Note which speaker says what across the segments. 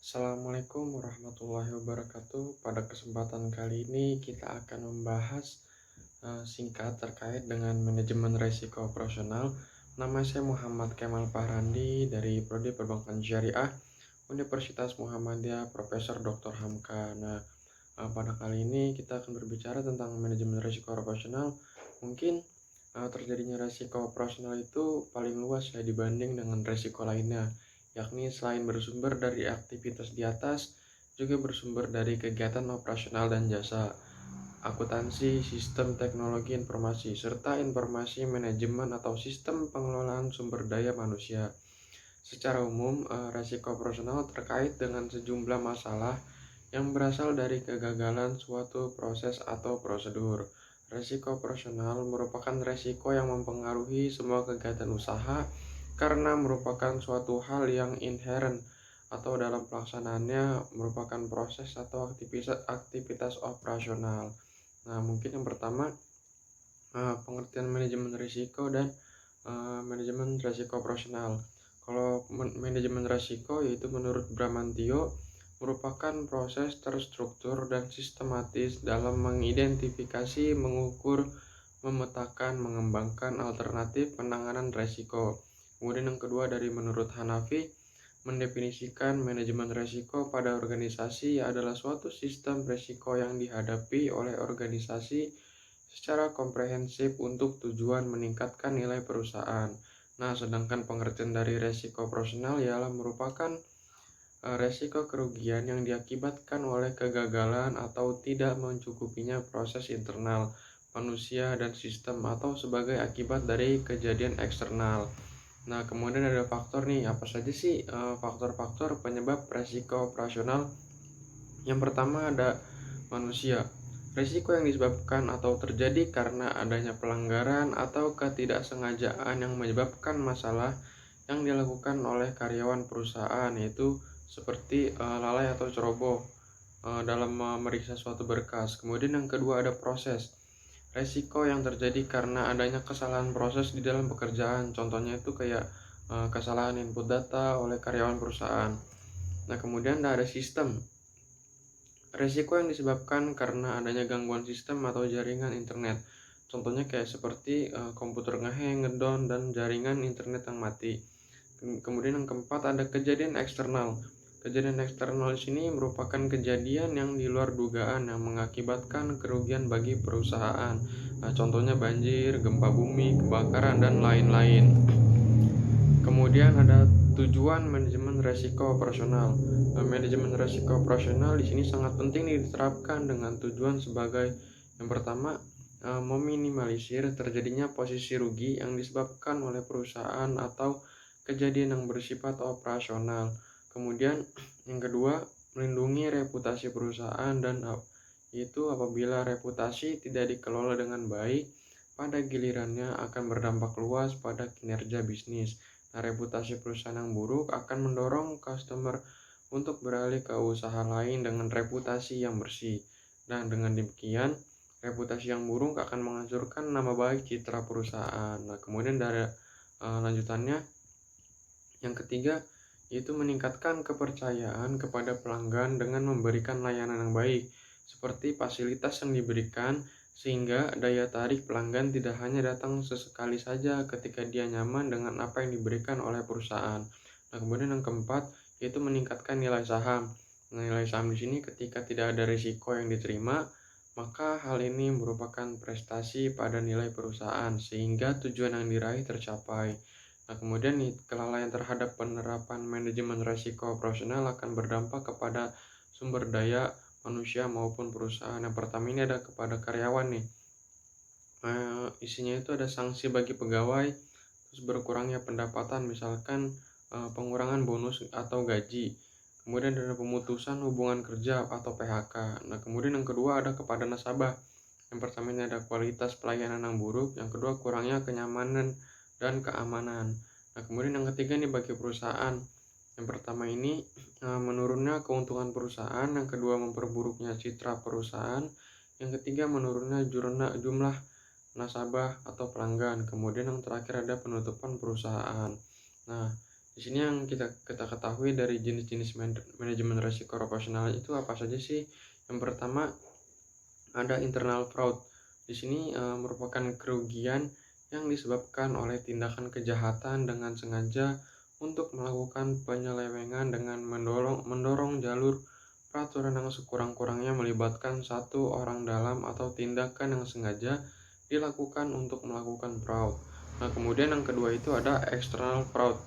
Speaker 1: Assalamualaikum warahmatullahi wabarakatuh. Pada kesempatan kali ini kita akan membahas singkat terkait dengan manajemen risiko operasional. Nama saya Muhammad Kemal Pahrandi dari Prodi Perbankan Syariah Universitas Muhammadiyah Profesor Dr. Hamka. Pada kali ini kita akan berbicara tentang manajemen risiko operasional. Mungkin terjadinya risiko operasional itu paling luas ya dibanding dengan risiko lainnya, yakni selain bersumber dari aktivitas di atas, juga bersumber dari kegiatan operasional dan jasa, akuntansi, sistem teknologi informasi, serta informasi manajemen atau sistem pengelolaan sumber daya manusia. Secara umum, risiko operasional terkait dengan sejumlah masalah yang berasal dari kegagalan suatu proses atau prosedur. Risiko operasional merupakan risiko yang mempengaruhi semua kegiatan usaha karena merupakan suatu hal yang inheren atau dalam pelaksanaannya merupakan proses atau aktivitas operasional. Mungkin yang pertama, pengertian manajemen risiko dan manajemen risiko operasional. Kalau manajemen risiko yaitu menurut Bramantio merupakan proses terstruktur dan sistematis dalam mengidentifikasi, mengukur, memetakan, mengembangkan alternatif penanganan risiko. Kemudian yang kedua dari menurut Hanafi, mendefinisikan manajemen risiko pada organisasi adalah suatu sistem risiko yang dihadapi oleh organisasi secara komprehensif untuk tujuan meningkatkan nilai perusahaan. Sedangkan pengertian dari risiko operasional ialah merupakan risiko kerugian yang diakibatkan oleh kegagalan atau tidak mencukupinya proses internal manusia dan sistem atau sebagai akibat dari kejadian eksternal. Kemudian ada faktor nih, apa saja sih faktor-faktor penyebab risiko operasional? Yang pertama ada manusia. Risiko yang disebabkan atau terjadi karena adanya pelanggaran atau ketidaksengajaan yang menyebabkan masalah yang dilakukan oleh karyawan perusahaan, yaitu seperti lalai atau ceroboh dalam memeriksa suatu berkas. Kemudian yang kedua ada proses. Risiko yang terjadi karena adanya kesalahan proses di dalam pekerjaan. Contohnya itu kayak kesalahan input data oleh karyawan perusahaan. Kemudian ada sistem. Risiko yang disebabkan karena adanya gangguan sistem atau jaringan internet. Contohnya kayak seperti komputer ngehang, ngedown, dan jaringan internet yang mati. Kemudian yang keempat ada kejadian eksternal. Kejadian eksternal di sini merupakan kejadian yang di luar dugaan yang mengakibatkan kerugian bagi perusahaan. Contohnya banjir, gempa bumi, kebakaran, dan lain-lain. Kemudian ada tujuan manajemen risiko operasional. Manajemen risiko operasional di sini sangat penting diterapkan dengan tujuan sebagai yang pertama, meminimalisir terjadinya posisi rugi yang disebabkan oleh perusahaan atau kejadian yang bersifat operasional. Kemudian yang kedua, melindungi reputasi perusahaan dan itu apabila reputasi tidak dikelola dengan baik, pada gilirannya akan berdampak luas pada kinerja bisnis. Reputasi perusahaan yang buruk akan mendorong customer untuk beralih ke usaha lain dengan reputasi yang bersih. Dengan demikian, reputasi yang buruk akan menghancurkan nama baik citra perusahaan. Kemudian dari lanjutannya, yang ketiga, yaitu meningkatkan kepercayaan kepada pelanggan dengan memberikan layanan yang baik, seperti fasilitas yang diberikan, sehingga daya tarik pelanggan tidak hanya datang sesekali saja ketika dia nyaman dengan apa yang diberikan oleh perusahaan. Kemudian yang keempat, yaitu meningkatkan nilai saham. Nilai saham di sini ketika tidak ada risiko yang diterima, maka hal ini merupakan prestasi pada nilai perusahaan, sehingga tujuan yang diraih tercapai. Kemudian kelalaian terhadap penerapan manajemen risiko operasional akan berdampak kepada sumber daya manusia maupun perusahaan. Yang pertama ini ada kepada karyawan nih. Isinya itu ada sanksi bagi pegawai, terus berkurangnya pendapatan, misalkan pengurangan bonus atau gaji. Kemudian ada pemutusan hubungan kerja atau PHK. Kemudian yang kedua ada kepada nasabah. Yang pertama ini ada kualitas pelayanan yang buruk, yang kedua kurangnya kenyamanan dan keamanan. Kemudian yang ketiga nih bagi perusahaan. Yang pertama ini menurunnya keuntungan perusahaan, yang kedua memperburuknya citra perusahaan, yang ketiga menurunnya jumlah nasabah atau pelanggan. Kemudian yang terakhir ada penutupan perusahaan. Di sini yang kita ketahui dari jenis-jenis manajemen risiko operasional itu apa saja sih? Yang pertama ada internal fraud. Di sini merupakan kerugian yang disebabkan oleh tindakan kejahatan dengan sengaja untuk melakukan penyelewengan dengan mendorong jalur peraturan yang sekurang-kurangnya melibatkan satu orang dalam atau tindakan yang sengaja dilakukan untuk melakukan fraud. Nah, kemudian yang kedua itu ada external fraud.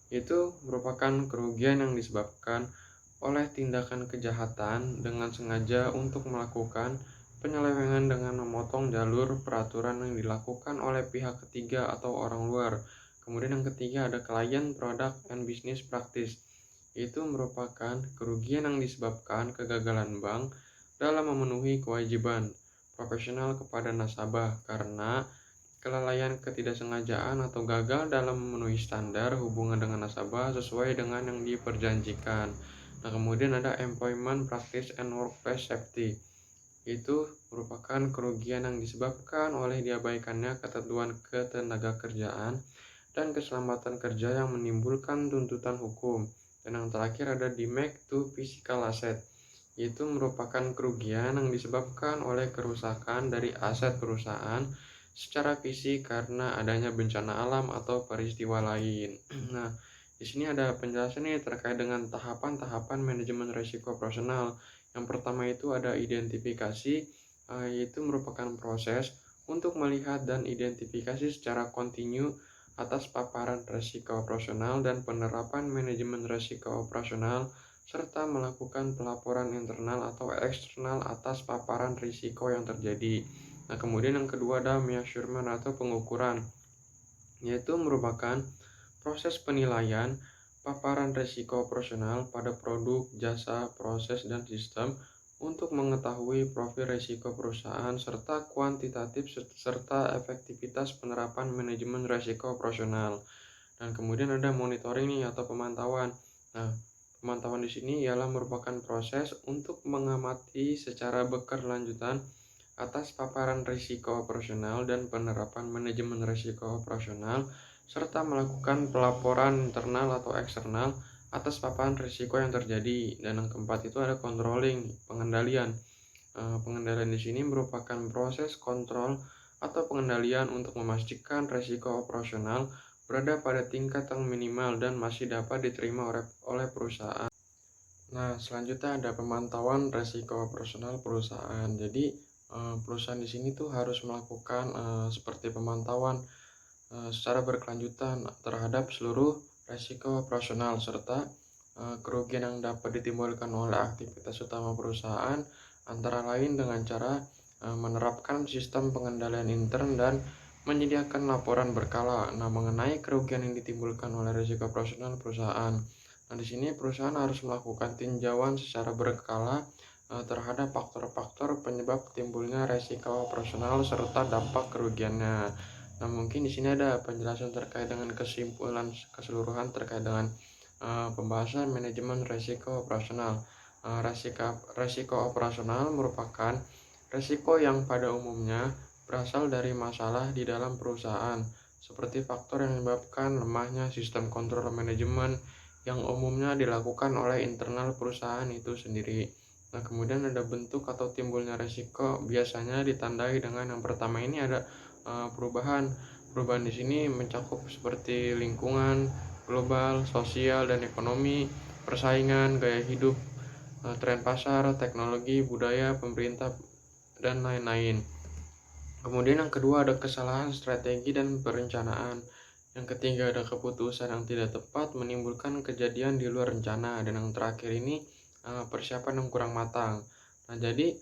Speaker 1: Itu merupakan kerugian yang disebabkan oleh tindakan kejahatan dengan sengaja untuk melakukan penyelewengan dengan memotong jalur peraturan yang dilakukan oleh pihak ketiga atau orang luar. Kemudian yang ketiga ada client product and business practice. Itu merupakan kerugian yang disebabkan kegagalan bank dalam memenuhi kewajiban profesional kepada nasabah karena kelalaian, ketidaksengajaan, atau gagal dalam memenuhi standar hubungan dengan nasabah sesuai dengan yang diperjanjikan. Nah, kemudian ada employment practice and workplace safety. Itu merupakan kerugian yang disebabkan oleh diabaikannya ketentuan ketenagakerjaan dan keselamatan kerja yang menimbulkan tuntutan hukum. Dan yang terakhir ada damage to physical asset. Itu merupakan kerugian yang disebabkan oleh kerusakan dari aset perusahaan secara fisik karena adanya bencana alam atau peristiwa lain. Nah, di sini ada penjelasan nih terkait dengan tahapan-tahapan manajemen risiko operasional. Yang pertama itu ada identifikasi, yaitu merupakan proses untuk melihat dan identifikasi secara kontinu atas paparan risiko operasional dan penerapan manajemen risiko operasional serta melakukan pelaporan internal atau eksternal atas paparan risiko yang terjadi. Nah, kemudian yang kedua ada measurement atau pengukuran, yaitu merupakan proses penilaian paparan risiko operasional pada produk, jasa, proses, dan sistem untuk mengetahui profil risiko perusahaan serta kuantitatif serta efektivitas penerapan manajemen risiko operasional. Dan kemudian ada monitoring nih atau pemantauan. Nah, pemantauan di sini ialah merupakan proses untuk mengamati secara berkelanjutan atas paparan risiko operasional dan penerapan manajemen risiko operasional serta melakukan pelaporan internal atau eksternal atas paparan risiko yang terjadi. Dan yang keempat itu ada controlling, pengendalian. Pengendalian di sini merupakan proses kontrol atau pengendalian untuk memastikan risiko operasional berada pada tingkat yang minimal dan masih dapat diterima oleh perusahaan. Nah, selanjutnya ada pemantauan risiko operasional perusahaan. Jadi, perusahaan di sini tuh harus melakukan seperti pemantauan secara berkelanjutan terhadap seluruh risiko operasional serta kerugian yang dapat ditimbulkan oleh aktivitas utama perusahaan, antara lain dengan cara menerapkan sistem pengendalian intern dan menyediakan laporan berkala. Nah, mengenai kerugian yang ditimbulkan oleh risiko operasional perusahaan. Nah, di sini perusahaan harus melakukan tinjauan secara berkala terhadap faktor-faktor penyebab timbulnya risiko operasional serta dampak kerugiannya. Nah, mungkin di sini ada penjelasan terkait dengan kesimpulan keseluruhan terkait dengan pembahasan manajemen risiko operasional. Risiko operasional merupakan risiko yang pada umumnya berasal dari masalah di dalam perusahaan, seperti faktor yang menyebabkan lemahnya sistem kontrol manajemen yang umumnya dilakukan oleh internal perusahaan itu sendiri. Nah, kemudian ada bentuk atau timbulnya risiko biasanya ditandai dengan yang pertama ini ada perubahan. Perubahan di sini mencakup seperti lingkungan, global, sosial, dan ekonomi, persaingan, gaya hidup, tren pasar, teknologi, budaya, pemerintah, dan lain-lain. Kemudian yang kedua ada kesalahan strategi dan perencanaan. Yang ketiga ada keputusan yang tidak tepat menimbulkan kejadian di luar rencana. Dan yang terakhir ini persiapan yang kurang matang. Nah, jadi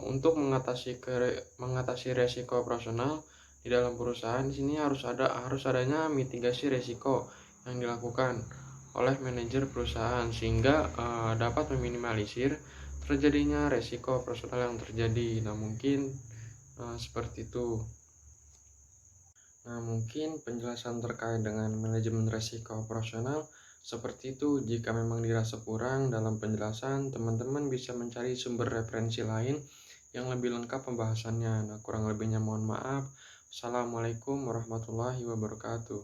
Speaker 1: untuk mengatasi resiko operasional di dalam perusahaan di sini harus adanya mitigasi resiko yang dilakukan oleh manajer perusahaan sehingga dapat meminimalisir terjadinya resiko operasional yang terjadi. Nah, mungkin seperti itu. Nah, mungkin penjelasan terkait dengan manajemen risiko operasional seperti itu. Jika memang dirasa kurang dalam penjelasan, teman-teman bisa mencari sumber referensi lain yang lebih lengkap pembahasannya. Nah, kurang lebihnya mohon maaf. Assalamualaikum warahmatullahi wabarakatuh.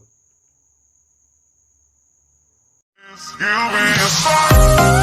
Speaker 2: You'll be a star.